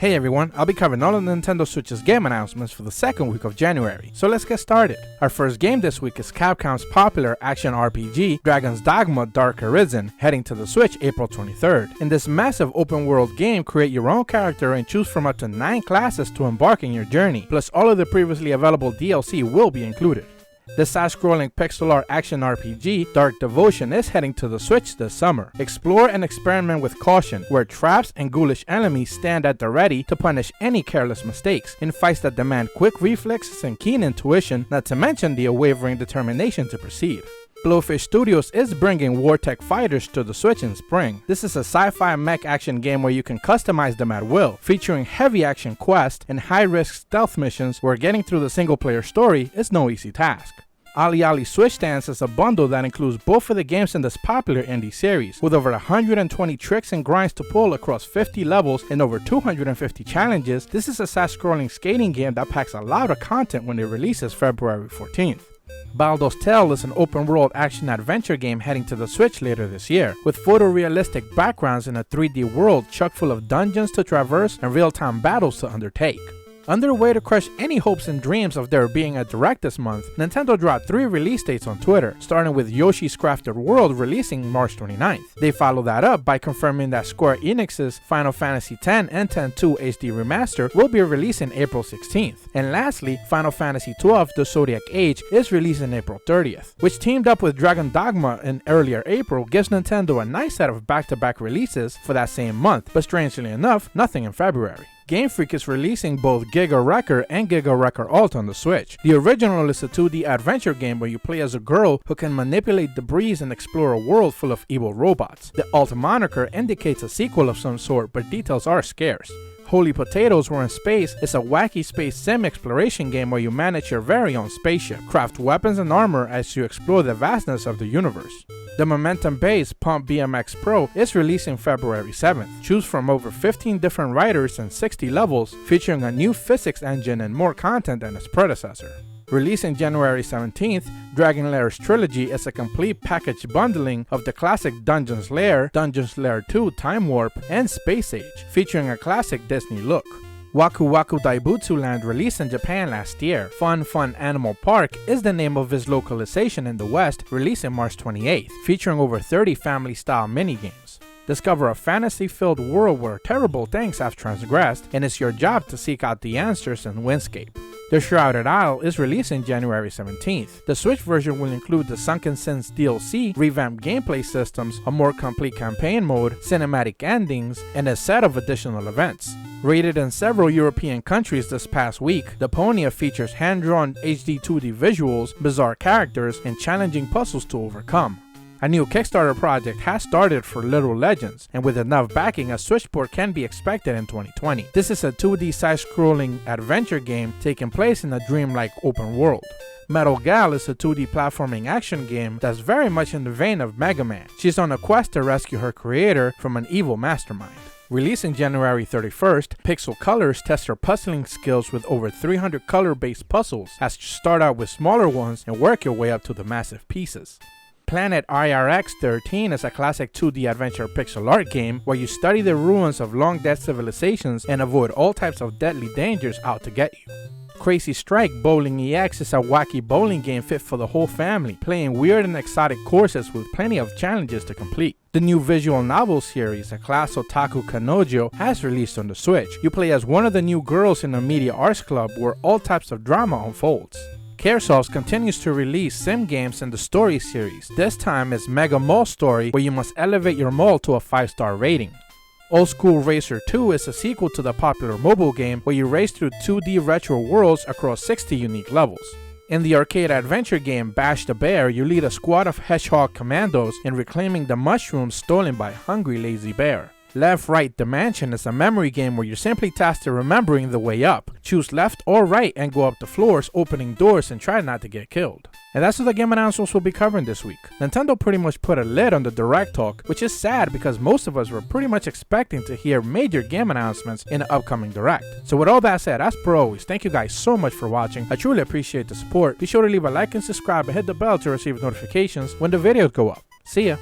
Hey everyone, I'll be covering all of Nintendo Switch's game announcements for the second week of January, so let's get started. Our first game this week is Capcom's popular action RPG, Dragon's Dogma Dark Arisen, heading to the Switch April 23rd. In this massive open world game, create your own character and choose from up to 9 classes to embark in your journey, plus all of the previously available DLC will be included. The side-scrolling pixel art action RPG, Dark Devotion, is heading to the Switch this summer. Explore and experiment with caution, where traps and ghoulish enemies stand at the ready to punish any careless mistakes, in fights that demand quick reflexes and keen intuition, not to mention the unwavering determination to proceed. Blowfish Studios is bringing Wartech Fighters to the Switch in spring. This is a sci-fi mech action game where you can customize them at will, featuring heavy action quests and high-risk stealth missions where getting through the single-player story is no easy task. Ali Switch Stands is a bundle that includes both of the games in this popular indie series, with over 120 tricks and grinds to pull across 50 levels and over 250 challenges. This is a side-scrolling skating game that packs a lot of content when it releases February 14th. Baldo's Tale is an open-world action-adventure game heading to the Switch later this year, with photorealistic backgrounds in a 3D world chock full of dungeons to traverse and real-time battles to undertake. Underway to crush any hopes and dreams of there being a Direct this month, Nintendo dropped 3 release dates on Twitter, starting with Yoshi's Crafted World releasing March 29th. They followed that up by confirming that Square Enix's Final Fantasy X and X-2 HD Remaster will be releasing April 16th. And lastly, Final Fantasy XII The Zodiac Age is releasing April 30th, which teamed up with Dragon Dogma in earlier April gives Nintendo a nice set of back-to-back releases for that same month, but strangely enough, nothing in February. Game Freak is releasing both Giga Wrecker and Giga Wrecker Alt on the Switch. The original is a 2D adventure game where you play as a girl who can manipulate debris and explore a world full of evil robots. The Alt moniker indicates a sequel of some sort, but details are scarce. Holy Potatoes Were in Space is a wacky space sim exploration game where you manage your very own spaceship, craft weapons and armor as you explore the vastness of the universe. The momentum-based Pump BMX Pro is releasing February 7th. Choose from over 15 different riders and 60 levels, featuring a new physics engine and more content than its predecessor. Releasing January 17th, Dragon Lair's Trilogy is a complete package bundling of the classic Dungeons Lair, Dungeons Lair 2 Time Warp, and Space Age, featuring a classic Disney look. Waku Waku Daibutsu Land released in Japan last year. Fun Animal Park is the name of its localization in the West, releasing March 28th, featuring over 30 family-style minigames. Discover a fantasy-filled world where terrible things have transgressed, and it's your job to seek out the answers in Windscape. The Shrouded Isle is releasing January 17th. The Switch version will include the Sunken Sins DLC, revamped gameplay systems, a more complete campaign mode, cinematic endings, and a set of additional events. Rated in several European countries this past week, Deponia features hand-drawn HD 2D visuals, bizarre characters, and challenging puzzles to overcome. A new Kickstarter project has started for Little Legends, and with enough backing, a Switch port can be expected in 2020. This is a 2D side-scrolling adventure game taking place in a dreamlike open world. Metalgal is a 2D platforming action game that's very much in the vein of Mega Man. She's on a quest to rescue her creator from an evil mastermind. Releasing January 31st, Pixel Colors tests your puzzling skills with over 300 color-based puzzles, as you start out with smaller ones and work your way up to the massive pieces. Planet IRX 13 is a classic 2D adventure pixel art game where you study the ruins of long-dead civilizations and avoid all types of deadly dangers out to get you. Crazy Strike Bowling EX is a wacky bowling game fit for the whole family, playing weird and exotic courses with plenty of challenges to complete. The new visual novel series, A Class Otaku Kanojyo, has released on the Switch. You play as one of the new girls in a media arts club where all types of drama unfolds. Caresoft continues to release sim games in the Story series. This time is Mega Mall Story, where you must elevate your mall to a 5-star rating. Old School Racer 2 is a sequel to the popular mobile game where you race through 2D retro worlds across 60 unique levels. In the arcade adventure game Bash the Bear, you lead a squad of hedgehog commandos in reclaiming the mushrooms stolen by Hungry Lazy Bear. Left Right Dimension is a memory game where you're simply tasked to remembering the way up. Choose left or right and go up the floors, opening doors, and try not to get killed. And that's what the game announcements we'll be covering this week. Nintendo pretty much put a lid on the Direct talk, which is sad because most of us were pretty much expecting to hear major game announcements in the upcoming Direct. So with all that said, as per always, thank you guys so much for watching. I truly appreciate the support. Be sure to leave a like and subscribe and hit the bell to receive notifications when the videos go up. See ya!